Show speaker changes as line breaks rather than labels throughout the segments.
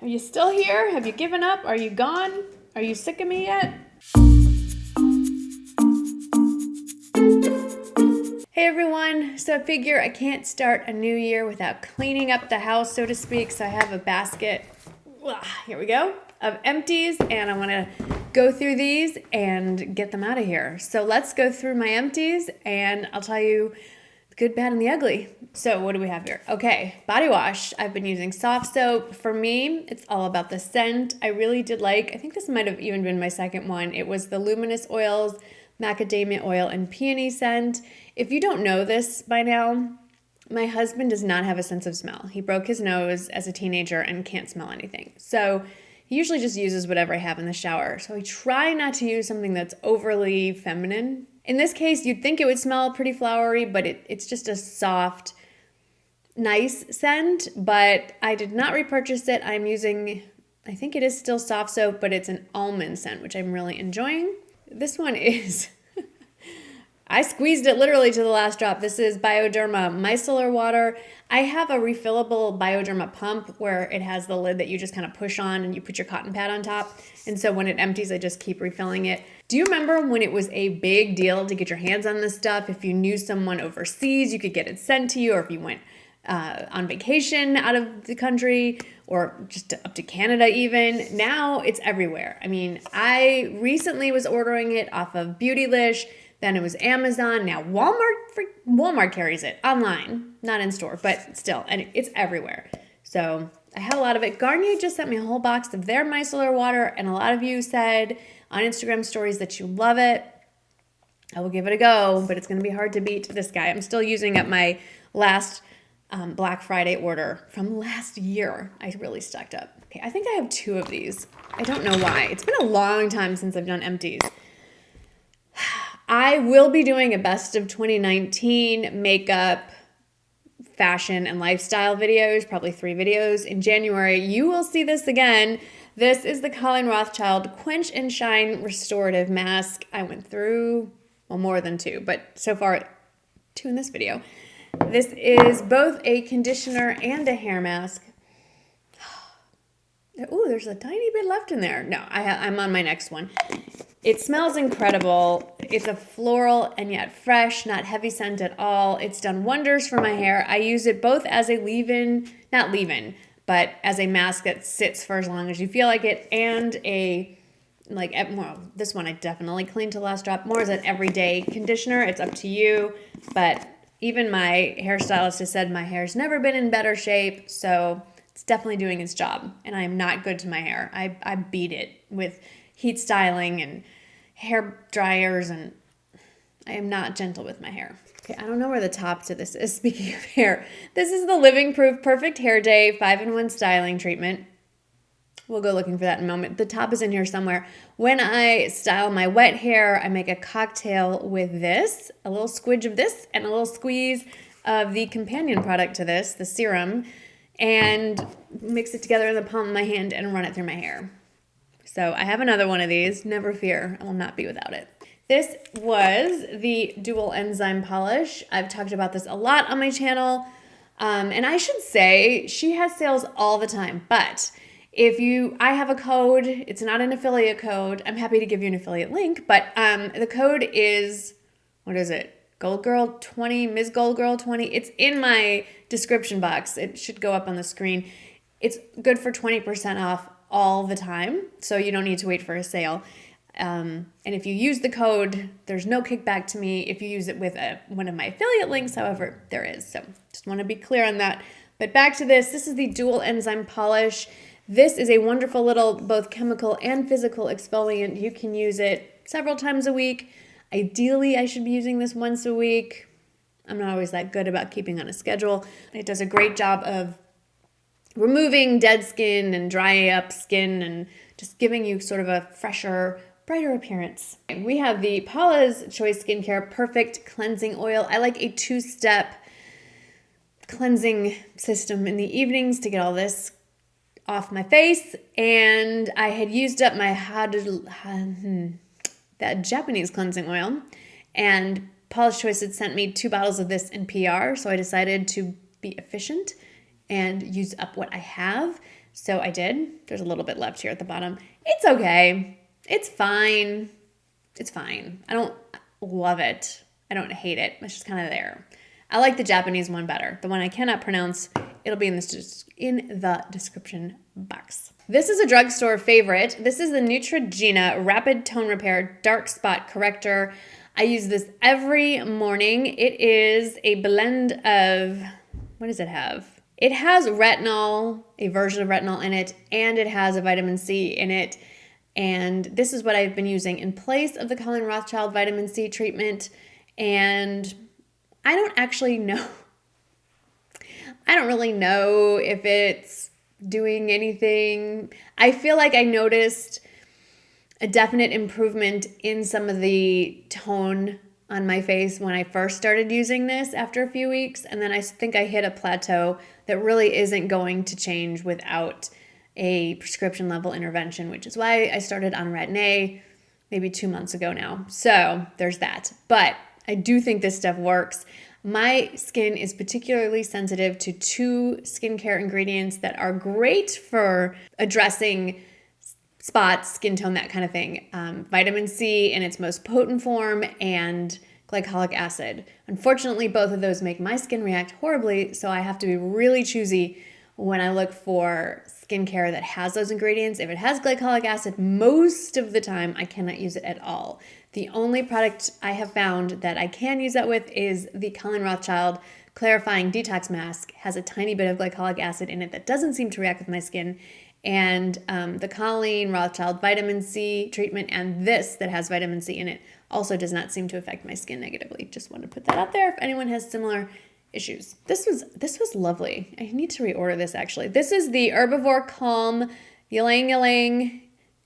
Are you still here? Have you given up? Are you gone? Are you sick of me yet? Hey everyone, so I figure I can't start a new year without cleaning up the house, so to speak, so I have a basket, here we go, of empties, and I want to go through these and get them out of here. So let's go through my empties, and I'll tell you the good, bad, and the ugly. So what do we have here? Okay, body wash. I've been using soft soap. For me, it's all about the scent. I really did like, I think this might have even been my second one. It was the luminous oils, macadamia oil, and peony scent. If you don't know this by now, my husband does not have a sense of smell. He broke his nose as a teenager and can't smell anything. So he usually just uses whatever I have in the shower. So I try not to use something that's overly feminine. In this case, you'd think it would smell pretty flowery, but it's just a soft, nice scent. But I did not repurchase it. I'm using, I think it is still soft soap, but it's an almond scent, which I'm really enjoying. This one is, I squeezed it literally to the last drop. This is Bioderma micellar water. I have a refillable Bioderma pump where it has the lid that you just kind of push on and you put your cotton pad on top. And so when it empties, I just keep refilling it. Do you remember when it was a big deal to get your hands on this stuff? If you knew someone overseas, you could get it sent to you, or if you went on vacation out of the country, or just up to Canada even. Now it's everywhere. I mean, I recently was ordering it off of Beautylish, then it was Amazon, now Walmart carries it online, not in store, but still, and it's everywhere. So I have a lot of it. Garnier just sent me a whole box of their micellar water, and a lot of you said on Instagram stories that you love it. I will give it a go, but it's going to be hard to beat this guy. I'm still using up my last Black Friday order from last year. I really stocked up. Okay, I think I have 2 of these. I don't know why. It's been a long time since I've done empties. I will be doing a best of 2019 makeup, fashion, and lifestyle videos, probably 3 videos in January. You will see this again. This is the Colleen Rothschild Quench and Shine Restorative Mask. I went through, well, more than 2, but so far 2 in this video. This is both a conditioner and a hair mask. Ooh, there's a tiny bit left in there. No, I'm on my next one. It smells incredible. It's a floral and yet fresh, not heavy scent at all. It's done wonders for my hair. I use it both as a leave-in, not leave-in, but as a mask that sits for as long as you feel like it, and well, this one I definitely cleaned to the last drop, more as an everyday conditioner. It's up to you, but even my hairstylist has said my hair's never been in better shape, so it's definitely doing its job, and I am not good to my hair. I beat it with heat styling and hair dryers, and I am not gentle with my hair. Okay, I don't know where the top to this is, speaking of hair. This is the Living Proof Perfect Hair Day 5-in-1 Styling Treatment. We'll go looking for that in a moment. The top is in here somewhere. When I style my wet hair, I make a cocktail with this, a little squidge of this, and a little squeeze of the companion product to this, the serum, and mix it together in the palm of my hand and run it through my hair. So I have another one of these. Never fear, I will not be without it. This was the Dual Enzyme Polish. I've talked about this a lot on my channel. And I should say, she has sales all the time, but I have a code, it's not an affiliate code. I'm happy to give you an affiliate link, but the code is, what is it? Goldgirl 20, MsGoldgirl 20. It's in my description box. It should go up on the screen. It's good for 20% off all the time, so you don't need to wait for a sale. And if you use the code, there's no kickback to me if you use it with one of my affiliate links. However, there is. So just want to be clear on that. But back to this. This is the Dual Enzyme Polish. This is a wonderful little both chemical and physical exfoliant. You can use it several times a week. Ideally, I should be using this once a week. I'm not always that good about keeping on a schedule. It does a great job of removing dead skin and dry up skin and just giving you sort of a fresher, brighter appearance. We have the Paula's Choice Skincare Perfect Cleansing Oil. I like a 2-step cleansing system in the evenings to get all this off my face, and I had used up my that Japanese cleansing oil, and Paula's Choice had sent me 2 bottles of this in PR, so I decided to be efficient and use up what I have. So I did. There's a little bit left here at the bottom. It's okay. It's fine. It's fine. I don't love it. I don't hate it. It's just kind of there. I like the Japanese one better. The one I cannot pronounce, it'll be in the description box. This is a drugstore favorite. This is the Neutrogena Rapid Tone Repair Dark Spot Corrector. I use this every morning. It is a blend of, what does it have? It has retinol, a version of retinol in it, and it has a vitamin C in it. And this is what I've been using in place of the Colleen Rothschild vitamin C treatment. And I don't actually know. I don't really know if it's doing anything. I feel like I noticed a definite improvement in some of the tone on my face when I first started using this after a few weeks. And then I think I hit a plateau that really isn't going to change without a prescription level intervention, which is why I started on Retin-A maybe 2 months ago now. So there's that. But I do think this stuff works. My skin is particularly sensitive to 2 skincare ingredients that are great for addressing spots, skin tone, that kind of thing. Vitamin C in its most potent form and glycolic acid. Unfortunately, both of those make my skin react horribly, so I have to be really choosy when I look for skincare that has those ingredients. If it has glycolic acid, most of the time I cannot use it at all. The only product I have found that I can use that with is the Colleen Rothschild Clarifying Detox Mask. It has a tiny bit of glycolic acid in it that doesn't seem to react with my skin. And the Colleen Rothschild Vitamin C treatment and this that has vitamin C in it also does not seem to affect my skin negatively. Just want to put that out there if anyone has similar issues. This was lovely. I need to reorder this actually. This is the Herbivore Calm Ylang Ylang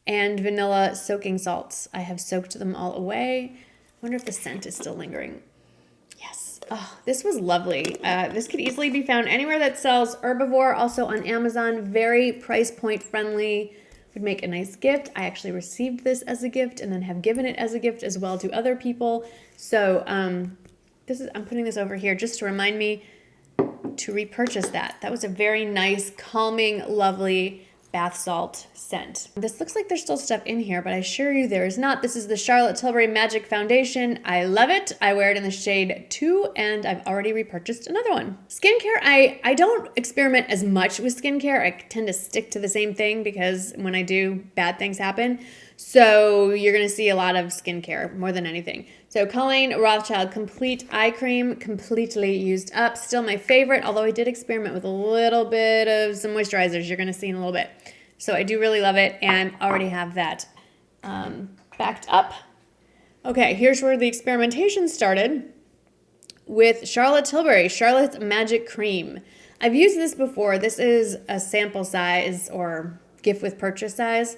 and Vanilla Soaking Salts. I have soaked them all away. I wonder if the scent is still lingering. Yes. Oh, this was lovely. This could easily be found anywhere that sells Herbivore, also on Amazon. Very price point friendly. Would make a nice gift. I actually received this as a gift and then have given it as a gift as well to other people. So I'm putting this over here just to remind me to repurchase that. That was a very nice, calming, lovely bath salt scent. This looks like there's still stuff in here, but I assure you there is not. This is the Charlotte Tilbury Magic Foundation. I love it. I wear it in the shade 2, and I've already repurchased another one. Skincare, I don't experiment as much with skincare. I tend to stick to the same thing because when I do, bad things happen. So you're going to see a lot of skincare more than anything. So Colleen Rothschild Complete Eye Cream, completely used up. Still my favorite, although I did experiment with a little bit of some moisturizers you're going to see in a little bit. So I do really love it and already have that backed up. Okay, here's where the experimentation started with Charlotte Tilbury, Charlotte's Magic Cream. I've used this before. This is a sample size or gift with purchase size.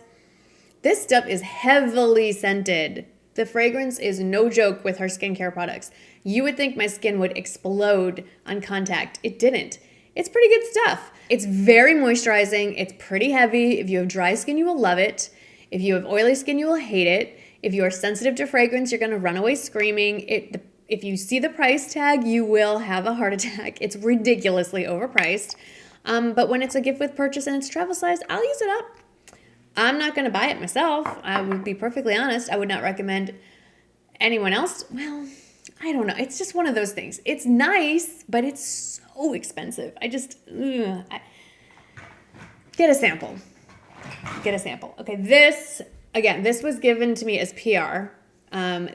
This stuff is heavily scented. The fragrance is no joke with her skincare products. You would think my skin would explode on contact. It didn't. It's pretty good stuff. It's very moisturizing. It's pretty heavy. If you have dry skin, you will love it. If you have oily skin, you will hate it. If you are sensitive to fragrance, you're going to run away screaming. If you see the price tag, you will have a heart attack. It's ridiculously overpriced. But when it's a gift with purchase and it's travel size, I'll use it up. I'm not going to buy it myself. I would be perfectly honest. I would not recommend anyone else. Well, I don't know. It's just one of those things. It's nice, but it's so expensive. Get a sample. Get a sample. Okay, this was given to me as PR.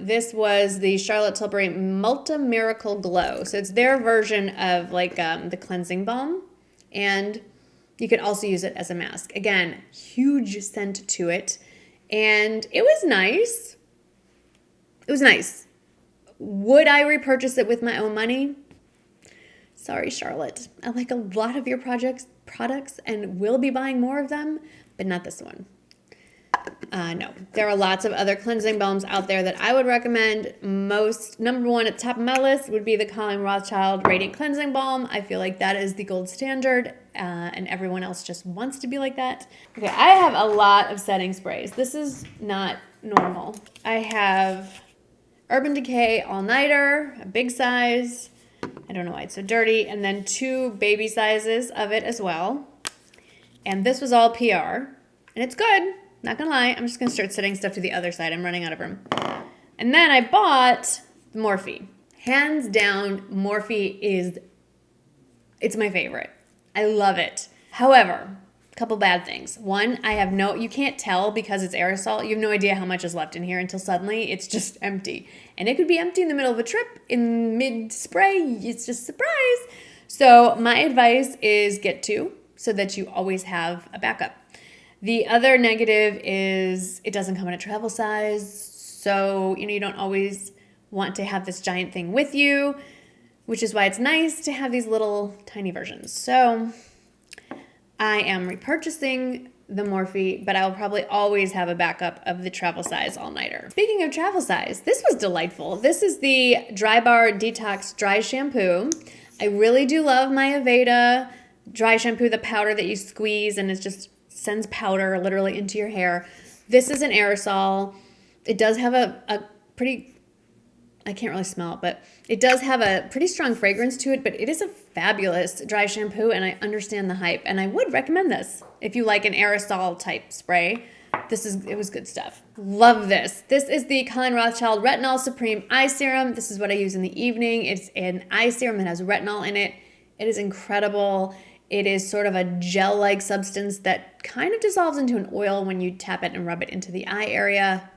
This was the Charlotte Tilbury Multi Miracle Glow. So it's their version of like the cleansing balm. And you could also use it as a mask. Again, huge scent to it. And it was nice. It was nice. Would I repurchase it with my own money? Sorry, Charlotte. I like a lot of your products and will be buying more of them, but not this one. No, there are lots of other cleansing balms out there that I would recommend. Number one at the top of my list would be the Colleen Rothschild Radiant Cleansing Balm. I feel like that is the gold standard, and everyone else just wants to be like that. Okay, I have a lot of setting sprays. This is not normal. I have Urban Decay All-Nighter, a big size. I don't know why it's so dirty. And then 2 baby sizes of it as well. And this was all PR. And it's good. Not gonna lie. I'm just gonna start setting stuff to the other side. I'm running out of room. And then I bought the Morphe. Hands down, Morphe it's my favorite. I love it. However, a couple bad things. One, you can't tell because it's aerosol. You have no idea how much is left in here until suddenly it's just empty. And it could be empty in the middle of a trip, in mid-spray. It's just a surprise. So my advice is get two so that you always have a backup. The other negative is it doesn't come in a travel size. So, you don't always want to have this giant thing with you, which is why it's nice to have these little tiny versions. So I am repurchasing the Morphe, but I will probably always have a backup of the travel size all-nighter. Speaking of travel size, this was delightful. This is the Dry Bar Detox Dry Shampoo. I really do love my Aveda dry shampoo, the powder that you squeeze and it just sends powder literally into your hair. This is an aerosol. It does have a pretty, I can't really smell it, but it does have a pretty strong fragrance to it, but it is a fabulous dry shampoo and I understand the hype and I would recommend this if you like an aerosol type spray. It was good stuff. Love this. This is the Colleen Rothschild Retinol Supreme Eye Serum. This is what I use in the evening. It's an eye serum that has retinol in it. It is incredible. It is sort of a gel-like substance that kind of dissolves into an oil when you tap it and rub it into the eye area.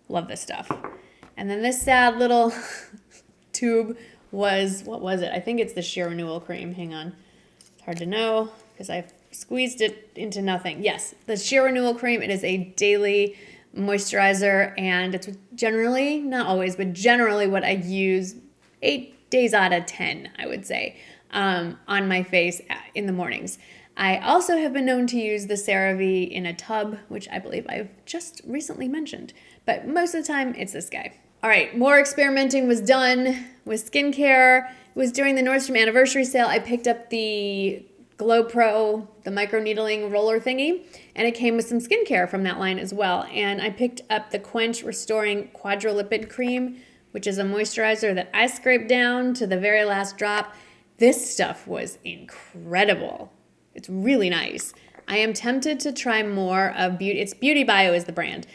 Love this stuff. And then this sad little tube was, what was it? I think it's the Sheer Renewal Cream. Hang on. It's hard to know because I've squeezed it into nothing. Yes, the Sheer Renewal Cream. It is a daily moisturizer and it's generally, not always, but generally what I use 8 days out of 10, I would say, on my face in the mornings. I also have been known to use the CeraVe in a tub, which I believe I've just recently mentioned. But most of the time, it's this guy. All right, more experimenting was done with skincare. It was during the Nordstrom anniversary sale. I picked up the Glow Pro, the microneedling roller thingy, and it came with some skincare from that line as well. And I picked up the Quench Restoring Quadrolipid Cream, which is a moisturizer that I scraped down to the very last drop. This stuff was incredible. It's really nice. I am tempted to try more of Beauty Bio is the brand.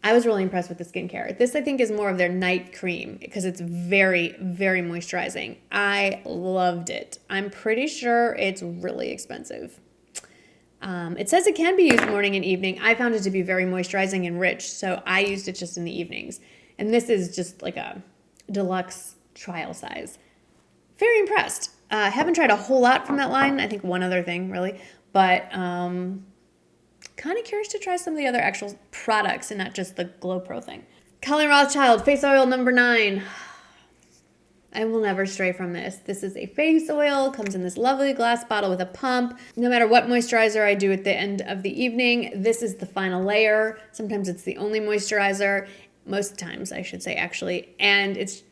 I was really impressed with the skincare. This, I think, is more of their night cream because it's very, very moisturizing. I loved it. I'm pretty sure it's really expensive. It says it can be used morning and evening. I found it to be very moisturizing and rich, so I used it just in the evenings. And this is just like a deluxe trial size. Very impressed. Haven't tried a whole lot from that line. I think one other thing, really. But kind of curious to try some of the other actual products and not just the Glow Pro thing. Colleen Rothschild Face Oil number 9. I will never stray from this. This is a face oil, comes in this lovely glass bottle with a pump. No matter what moisturizer I do at the end of the evening, this is the final layer. Sometimes it's the only moisturizer. Most times, I should say, actually. And it's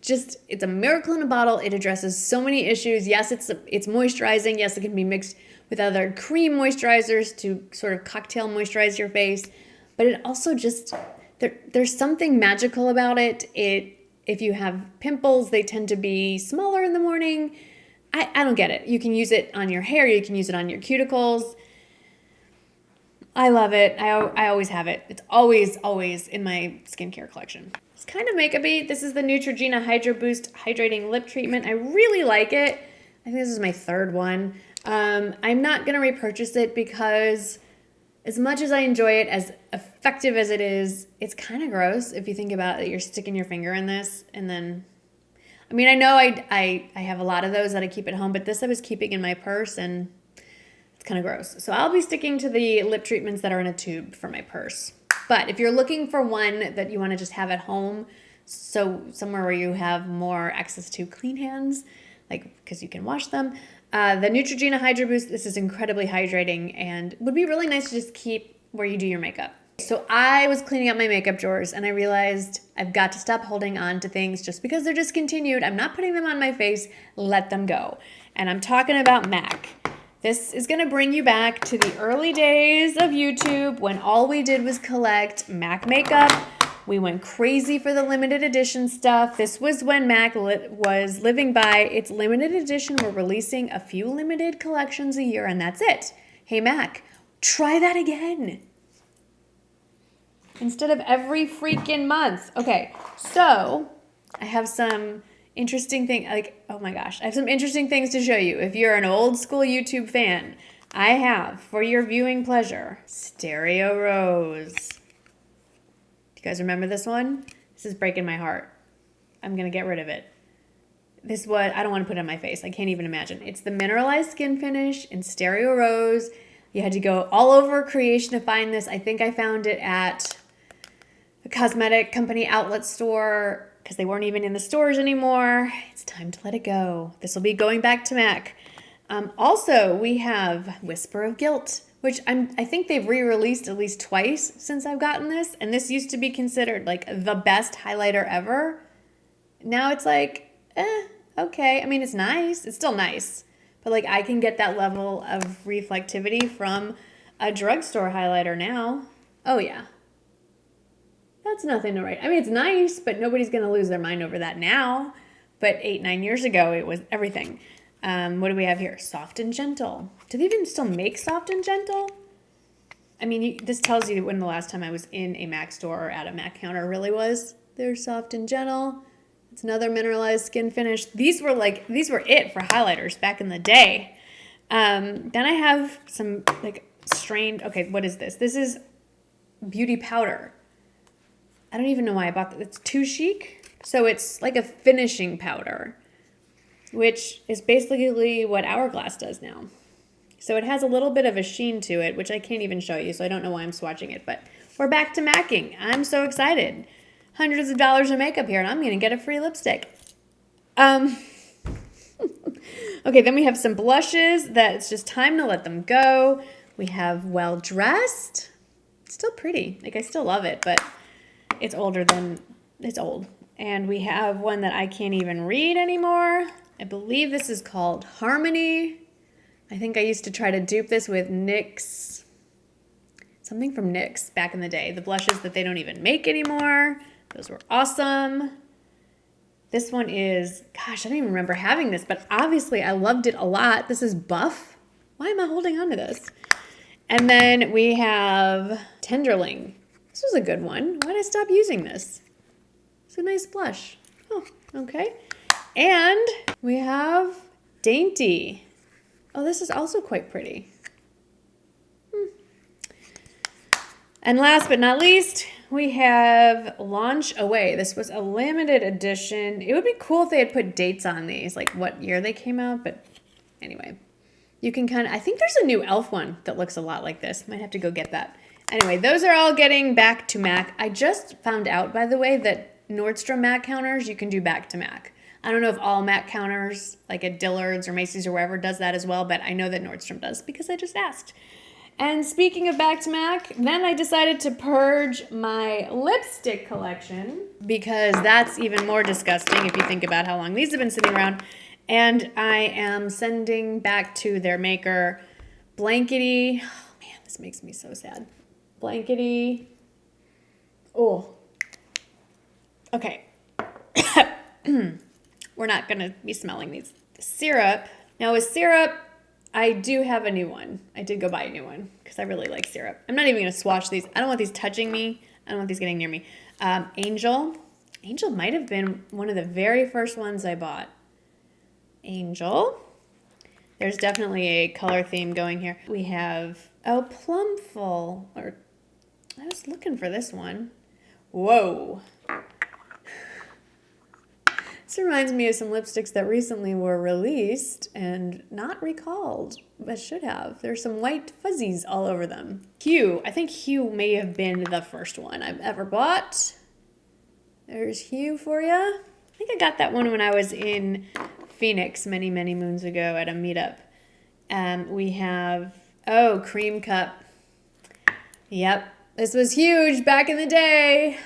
a miracle in a bottle. It addresses so many issues. Yes, it's moisturizing. Yes, it can be mixed with other cream moisturizers to sort of cocktail moisturize your face. But it also just, there's something magical about it. If you have pimples, they tend to be smaller in the morning. I don't get it. You can use it on your hair. You can use it on your cuticles. I love it. I always have it. It's always, always in my skincare collection. It's kind of makeup-y. This is the Neutrogena Hydro Boost Hydrating Lip Treatment. I really like it. I think this is my 3rd one. I'm not going to repurchase it because as much as I enjoy it, as effective as it is, it's kind of gross if you think about it. You're sticking your finger in this and then... I mean, I know I have a lot of those that I keep at home, but this I was keeping in my purse and... kind of gross. So I'll be sticking to the lip treatments that are in a tube for my purse. But if you're looking for one that you want to just have at home, so somewhere where you have more access to clean hands, like because you can wash them, the Neutrogena Hydro Boost, this is incredibly hydrating and would be really nice to just keep where you do your makeup. So I was cleaning out my makeup drawers and I realized I've got to stop holding on to things just because they're discontinued. I'm not putting them on my face. Let them go. And I'm talking about MAC. This is going to bring you back to the early days of YouTube when all we did was collect MAC makeup. We went crazy for the limited edition stuff. This was when MAC was living by its limited edition. We're releasing a few limited collections a year and that's it. hey MAC, try that again. Instead of every freaking month. Okay, so I have some interesting thing, like, oh my gosh, I have some interesting things to show you. If you're an old school YouTube fan, I have, for your viewing pleasure, Stereo Rose. Do you guys remember this one? This is breaking my heart. I'm gonna get rid of it. This was, I don't want to put it on my face. I can't even imagine. It's the mineralized skin finish in Stereo Rose. You had to go all over creation to find this. I think I found it at a cosmetic company outlet store because they weren't even in the stores anymore. It's time to let it go. This will be going back to MAC. Also, we have Whisper of Gilt, which I think they've re-released at least twice since I've gotten this. And this used to be considered like the best highlighter ever. Now it's like, okay. I mean, it's nice. It's still nice. But like I can get that level of reflectivity from a drugstore highlighter now. Oh yeah. That's nothing to write. I mean, it's nice, but nobody's going to lose their mind over that now. But 8-9 years ago, it was everything. What do we have here? Soft and Gentle. Do they even still make Soft and Gentle? I mean, this tells you when the last time I was in a MAC store or at a MAC counter really was. They're Soft and Gentle. It's another mineralized skin finish. These were it for highlighters back in the day. Then I have some like strained, okay, what is this? This is beauty powder. I don't even know why I bought that. It's too chic. So it's like a finishing powder, which is basically what Hourglass does now. So it has a little bit of a sheen to it, which I can't even show you, so I don't know why I'm swatching it. But we're back to macking. I'm so excited. Hundreds of dollars of makeup here, and I'm going to get a free lipstick. Okay, then we have some blushes that it's just time to let them go. We have Well Dressed. It's still pretty. Like, I still love it, but it's older than it's old. And we have one that I can't even read anymore. I believe this is called Harmony. I think I used to try to dupe this with NYX. Something from NYX back in the day. The blushes that they don't even make anymore. Those were awesome. This one is, gosh, I don't even remember having this, but obviously I loved it a lot. This is Buff. Why am I holding on to this? And then we have Tenderling. This was a good one. Why did I stop using this? It's a nice blush. Oh, okay. And we have Dainty. Oh, this is also quite pretty. And last but not least, we have Launch Away. This was a limited edition. It would be cool if they had put dates on these, like what year they came out, but anyway. You can kind of, I think there's a new e.l.f. one that looks a lot like this. Might have to go get that. Anyway, those are all getting back to MAC. I just found out, by the way, that Nordstrom MAC counters, you can do back to MAC. I don't know if all MAC counters, like at Dillard's or Macy's or wherever, does that as well, but I know that Nordstrom does because I just asked. And speaking of back to MAC, then I decided to purge my lipstick collection because that's even more disgusting if you think about how long these have been sitting around. And I am sending back to their maker Blankety. Oh man, this makes me so sad. Blankety. Oh. Okay. We're not going to be smelling these. Syrup. Now with syrup, I do have a new one. I did go buy a new one because I really like syrup. I'm not even going to swatch these. I don't want these touching me. I don't want these getting near me. Angel. Angel might have been one of the very first ones I bought. Angel. There's definitely a color theme going here. We have, oh, Plumful. Or I was looking for this one. Whoa. This reminds me of some lipsticks that recently were released and not recalled, but should have. There's some white fuzzies all over them. Hue. I think Hue may have been the first one I've ever bought. There's Hue for you. I think I got that one when I was in Phoenix many, many moons ago at a meetup. We have, oh, Creme Cup. Yep. This was huge back in the day.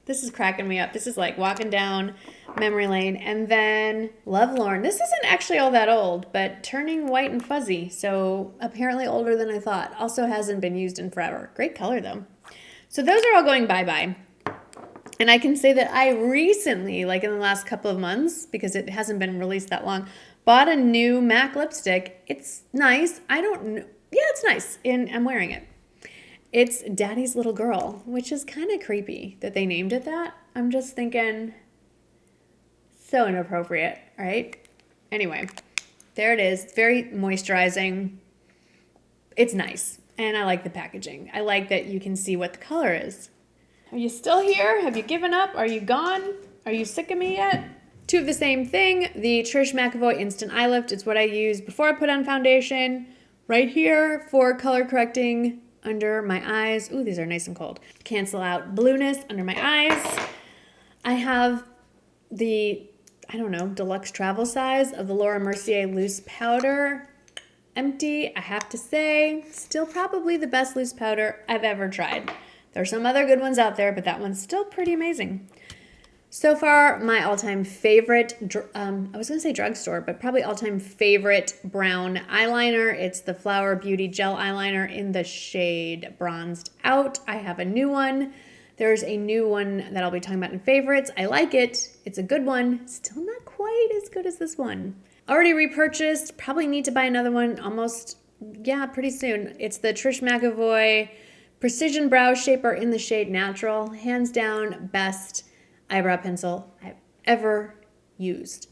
This is cracking me up. This is like walking down memory lane. And then Lovelorn. This isn't actually all that old, but turning white and fuzzy. So apparently older than I thought. Also hasn't been used in forever. Great color though. So those are all going bye-bye. And I can say that I recently, like in the last couple of months, because it hasn't been released that long, bought a new MAC lipstick. It's nice. I don't know. yeah, it's nice, and I'm wearing it. It's Daddy's Little Girl, which is kind of creepy that they named it that. I'm just thinking, so inappropriate, right? Anyway, there it is. It's very moisturizing. It's nice, and I like the packaging. I like that you can see what the color is. Are you still here? Have you given up? Are you gone? Are you sick of me yet? Two of the same thing, the Trish McAvoy Instant Eye Lift. It's what I use before I put on foundation. Right here for color correcting under my eyes. Ooh, these are nice and cold. Cancel out blueness under my eyes. I have the, I don't know, deluxe travel size of the Laura Mercier loose powder. Empty, I have to say, still probably the best loose powder I've ever tried. There's some other good ones out there, but that one's still pretty amazing. So far, my all-time favorite, I was going to say drugstore, but probably all-time favorite brown eyeliner. It's the Flower Beauty Gel Eyeliner in the shade Bronzed Out. I have a new one. There's a new one that I'll be talking about in favorites. I like it. It's a good one. Still not quite as good as this one. Already repurchased. Probably need to buy another one almost, yeah, pretty soon. It's the Trish McAvoy Precision Brow Shaper in the shade Natural. Hands down, best eyebrow pencil I've ever used,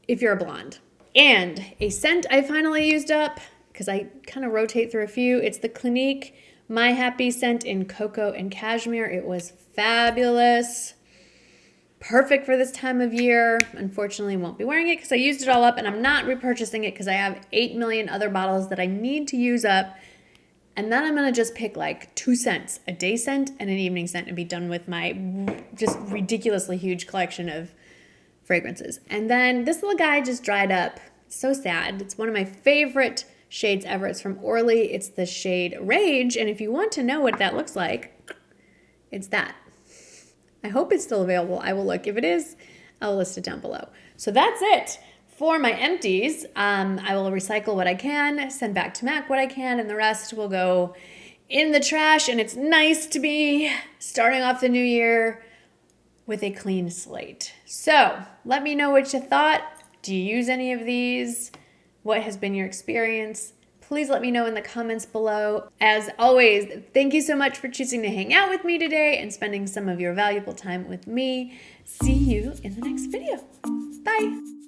if you're a blonde. And a scent I finally used up, because I kind of rotate through a few. It's the Clinique My Happy scent in Cocoa and Cashmere. It was fabulous. Perfect for this time of year. Unfortunately, won't be wearing it because I used it all up, and I'm not repurchasing it because I have 8 million other bottles that I need to use up. And then I'm going to just pick like 2 scents, a day scent and an evening scent, and be done with my just ridiculously huge collection of fragrances. And then this little guy just dried up. It's so sad. It's one of my favorite shades ever. It's from Orly. It's the shade Rage. And if you want to know what that looks like, it's that. I hope it's still available. I will look. If it is, I'll list it down below. So that's it. For my empties, I will recycle what I can, send back to Mac what I can, and the rest will go in the trash. And it's nice to be starting off the new year with a clean slate. So let me know what you thought. Do you use any of these? What has been your experience? Please let me know in the comments below. As always, thank you so much for choosing to hang out with me today and spending some of your valuable time with me. See you in the next video. Bye.